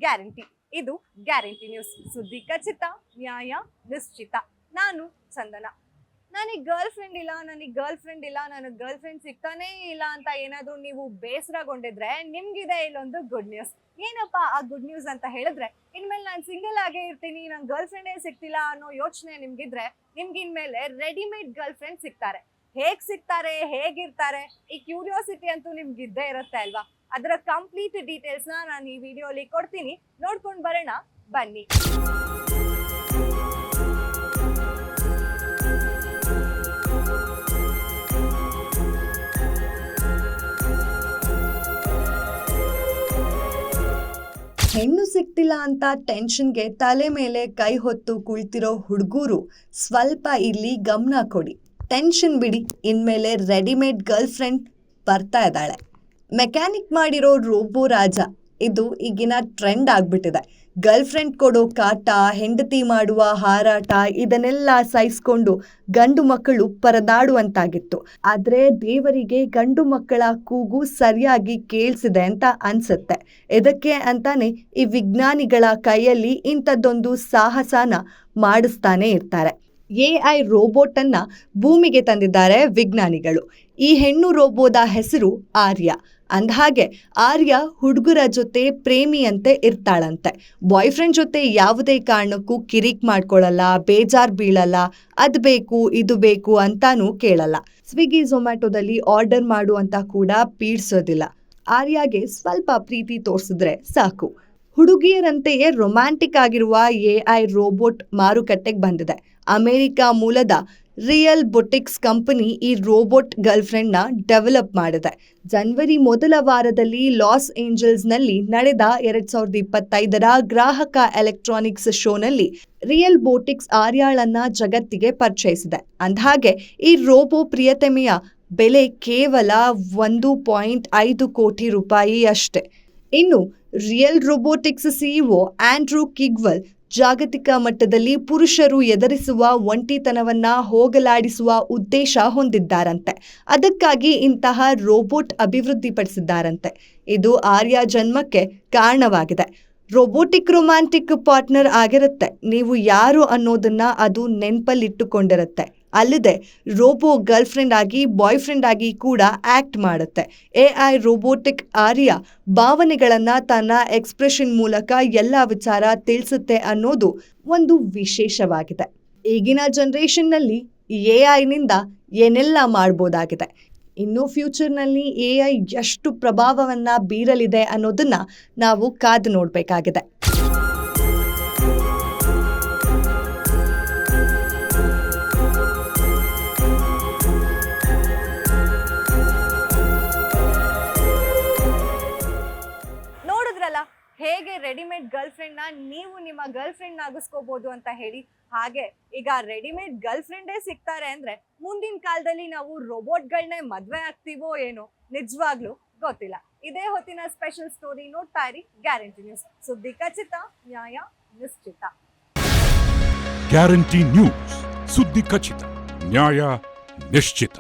Guarantee. ಇದು guarantee news. ಸುದ್ದಿ ಖಚಿತ, ನ್ಯಾಯ ನಿಶ್ಚಿತ. ನಾನು ಚಂದನ. ನನಗೆ ಗರ್ಲ್ ಫ್ರೆಂಡ್ ಇಲ್ಲ, ನನಗೆ ಗರ್ಲ್ ಫ್ರೆಂಡ್ ಸಿಗ್ತಾನೇ ಇಲ್ಲ ಅಂತ ಏನಾದರೂ ನೀವು ಬೇಸರಗೊಂಡಿದ್ರೆ ನಿಮ್ಗಿದೆ ಇಲ್ಲೊಂದು ಗುಡ್ ನ್ಯೂಸ್. ಏನಪ್ಪಾ ಆ ಗುಡ್ ನ್ಯೂಸ್ ಅಂತ ಹೇಳಿದ್ರೆ, ಇನ್ಮೇಲೆ ನಾನು ಸಿಂಗಲ್ ಆಗೇ ಇರ್ತೀನಿ, ನಂಗೆ ಗರ್ಲ್ ಫ್ರೆಂಡೇ ಸಿಗ್ತಿಲ್ಲ ಅನ್ನೋ ಯೋಚನೆ ನಿಮ್ಗಿದ್ರೆ, ನಿಮ್ಗೆ ಇನ್ಮೇಲೆ ರೆಡಿಮೇಡ್ ಗರ್ಲ್ ಫ್ರೆಂಡ್ ಸಿಗ್ತಾರೆ. ಹೇಗ್ ಸಿಗ್ತಾರೆ, ಹೇಗಿರ್ತಾರೆ, ಈ ಕ್ಯೂರಿಯಾಸಿಟಿ ಅಂತೂ ನಿಮ್ಗೆ ಇದ್ದೇ ಇರುತ್ತೆ ಅಲ್ವಾ? ಅದರ ಕಂಪ್ಲೀಟ್ ಡೀಟೇಲ್ಸ್ನ ನಾನು ಈ ವಿಡಿಯೋಲಿ ಕೊಡ್ತೀನಿ, ನೋಡ್ಕೊಂಡು ಬರೋಣ ಬನ್ನಿ. ಹೆಣ್ಣು ಸಿಗ್ತಿಲ್ಲ ಅಂತ ಟೆನ್ಷನ್ಗೆ ತಲೆ ಮೇಲೆ ಕೈ ಹೊತ್ತು ಕುಳಿತಿರೋ ಹುಡುಗರು ಸ್ವಲ್ಪ ಇಲ್ಲಿ ಗಮನ ಕೊಡಿ. ಟೆನ್ಷನ್ ಬಿಡಿ, ಇನ್ಮೇಲೆ ರೆಡಿಮೇಡ್ ಗರ್ಲ್ ಫ್ರೆಂಡ್ ಬರ್ತಾ ಇದ್ದಾಳೆ. ಮೆಕ್ಯಾನಿಕ್ ಮಾಡಿರೋ ರೋಬೋ ರಾಜ ಇದು ಈಗಿನ ಟ್ರೆಂಡ್ ಆಗ್ಬಿಟ್ಟಿದೆ. ಗರ್ಲ್ ಫ್ರೆಂಡ್ ಕೊಡೋ ಕಾಟ, ಹೆಂಡತಿ ಮಾಡುವ ಹಾರಾಟ ಇದನ್ನೆಲ್ಲ ಸಹಿಸ್ಕೊಂಡು ಗಂಡು ಮಕ್ಕಳು ಪರದಾಡುವಂತಾಗಿತ್ತು. ಆದರೆ ದೇವರಿಗೆ ಗಂಡು ಮಕ್ಕಳ ಕೂಗು ಸರಿಯಾಗಿ ಕೇಳಿಸಿದೆ ಅಂತ ಅನ್ಸುತ್ತೆ. ಇದಕ್ಕೆ ಅಂತಾನೆ ಈ ವಿಜ್ಞಾನಿಗಳ ಕೈಯಲ್ಲಿ ಇಂಥದ್ದೊಂದು ಸಾಹಸನ ಮಾಡಿಸ್ತಾನೆ ಇರ್ತಾರೆ. AI ರೋಬೋಟ್ ಅನ್ನ ಭೂಮಿಗೆ ತಂದಿದ್ದಾರೆ ವಿಜ್ಞಾನಿಗಳು. ಈ ಹೆಣ್ಣು ರೋಬೋದ ಹೆಸರು ಆರ್ಯ. ಅಂದಹಾಗೆ ಆರ್ಯ ಹುಡುಗರ ಜೊತೆ ಪ್ರೇಮಿಯಂತೆ ಇರ್ತಾಳಂತೆ. ಬಾಯ್ ಫ್ರೆಂಡ್ ಜೊತೆ ಯಾವುದೇ ಕಾರಣಕ್ಕೂ ಕಿರಿಕ್ ಮಾಡ್ಕೊಳ್ಳಲ್ಲ, ಬೇಜಾರ್ ಬೀಳಲ್ಲ, ಅದು ಬೇಕು ಇದು ಬೇಕು ಅಂತಾನೂ ಕೇಳಲ್ಲ. ಸ್ವಿಗ್ಗಿ ಝೊಮ್ಯಾಟೊದಲ್ಲಿ ಆರ್ಡರ್ ಮಾಡು ಅಂತ ಕೂಡ ಪೀಡ್ಸೋದಿಲ್ಲ. ಆರ್ಯಾಗೆ ಸ್ವಲ್ಪ ಪ್ರೀತಿ ತೋರಿಸಿದ್ರೆ ಸಾಕು. ಹುಡುಗಿಯರಂತೆಯೇ ರೊಮ್ಯಾಂಟಿಕ್ ಆಗಿರುವ AI ರೋಬೋಟ್ ಮಾರುಕಟ್ಟೆಗೆ ಬಂದಿದೆ. ಅಮೆರಿಕ ಮೂಲದ ರಿಯಲ್ ಬೊಟಿಕ್ಸ್ ಕಂಪನಿ ಈ ರೋಬೋಟ್ ಗರ್ಲ್ ಫ್ರೆಂಡ್ನ ಡೆವಲಪ್ ಮಾಡಿದೆ. ಜನವರಿ ಮೊದಲ ವಾರದಲ್ಲಿ ಲಾಸ್ ಏಂಜಲ್ಸ್ನಲ್ಲಿ ನಡೆದ 2025ರ ಗ್ರಾಹಕ ಎಲೆಕ್ಟ್ರಾನಿಕ್ಸ್ ಶೋನಲ್ಲಿ ರಿಯಲ್ ಬೊಟಿಕ್ಸ್ ಆರ್ಯಾಳನ್ನ ಜಗತ್ತಿಗೆ ಪರಿಚಯಿಸಿದೆ. ಅಂದಹಾಗೆ ಈ ರೋಬೋ ಪ್ರಿಯತಮೆಯ ಬೆಲೆ ಕೇವಲ 1.5 ಕೋಟಿ ರೂಪಾಯಿ ಅಷ್ಟೇ. ಇನ್ನು ರಿಯಲ್ ರೋಬೋಟಿಕ್ಸ್ ಸಿಇಒ ಆಂಡ್ರೂ ಕಿಗ್ವಲ್ ಜಾಗತಿಕ ಮಟ್ಟದಲ್ಲಿ ಪುರುಷರು ಎದುರಿಸುವ ಒಂಟಿತನವನ್ನ ಹೋಗಲಾಡಿಸುವ ಉದ್ದೇಶ ಹೊಂದಿದ್ದಾರಂತೆ. ಅದಕ್ಕಾಗಿ ಇಂತಹ ರೋಬೋಟ್ ಅಭಿವೃದ್ಧಿಪಡಿಸಿದ್ದಾರಂತೆ. ಇದು ಆರ್ಯ ಜನ್ಮಕ್ಕೆ ಕಾರಣವಾಗಿದೆ. ರೋಬೋಟಿಕ್ ರೊಮ್ಯಾಂಟಿಕ್ ಪಾರ್ಟ್ನರ್ ಆಗಿರುತ್ತೆ. ನೀವು ಯಾರು ಅನ್ನೋದನ್ನ ಅದು ನೆನಪಲ್ಲಿಟ್ಟುಕೊಂಡಿರುತ್ತೆ. ಅಲ್ಲದೆ ರೋಬೋ ಗರ್ಲ್ ಫ್ರೆಂಡ್ ಆಗಿ, ಬಾಯ್ ಫ್ರೆಂಡ್ ಆಗಿ ಕೂಡ ಆಕ್ಟ್ ಮಾಡುತ್ತೆ. AI ರೋಬೋಟಿಕ್ ಆರ್ಯ ಭಾವನೆಗಳನ್ನ ತನ್ನ ಎಕ್ಸ್ಪ್ರೆಷನ್ ಮೂಲಕ ಎಲ್ಲ ವಿಚಾರ ತಿಳಿಸುತ್ತೆ ಅನ್ನೋದು ಒಂದು ವಿಶೇಷವಾಗಿದೆ. ಈಗಿನ ಜನರೇಷನ್ನಲ್ಲಿ AIನಿಂದ ಏನೆಲ್ಲ ಮಾಡ್ಬೋದಾಗಿದೆ. ಇನ್ನು ಫ್ಯೂಚರ್ನಲ್ಲಿ AI ಎಷ್ಟು ಪ್ರಭಾವವನ್ನ ಬೀರಲಿದೆ ಅನ್ನೋದನ್ನ ನಾವು ಕಾದು ನೋಡಬೇಕಾಗಿದೆ. ಹೇಗೆ ರೆಡಿಮೇಡ್ ಗರ್ಲ್ ಫ್ರೆಂಡ್ನ ನೀವು ನಿಮ್ಮ ಗರ್ಲ್ ಫ್ರೆಂಡ್ ಆಗಿಸ್ಕೋಬಹುದು ಅಂತ ಹೇಳಿ. ಹಾಗೆ ಈಗ ರೆಡಿಮೇಡ್ ಗರ್ಲ್ ಫ್ರೆಂಡೇ ಸಿಗ್ತಾರೆ ಅಂದ್ರೆ ಮುಂದಿನ ಕಾಲದಲ್ಲಿ ನಾವು ರೋಬೋಟ್ಗಳನ್ನೇ ಮದ್ವೆ ಆಗ್ತೀವೋ ಏನೋ, ನಿಜವಾಗ್ಲೂ ಗೊತ್ತಿಲ್ಲ. ಇದೇ ಹೊತ್ತಿನ ಸ್ಪೆಷಲ್ ಸ್ಟೋರಿ. ನೋಡ್ತಾ ಇರಿ ಗ್ಯಾರಂಟಿ ನ್ಯೂಸ್. ಸುದ್ದಿ ಖಚಿತ, ನ್ಯಾಯ ನಿಶ್ಚಿತ. ಗ್ಯಾರಂಟಿ ನ್ಯೂಸ್, ಸುದ್ದಿ ಖಚಿತ, ನ್ಯಾಯ ನಿಶ್ಚಿತ.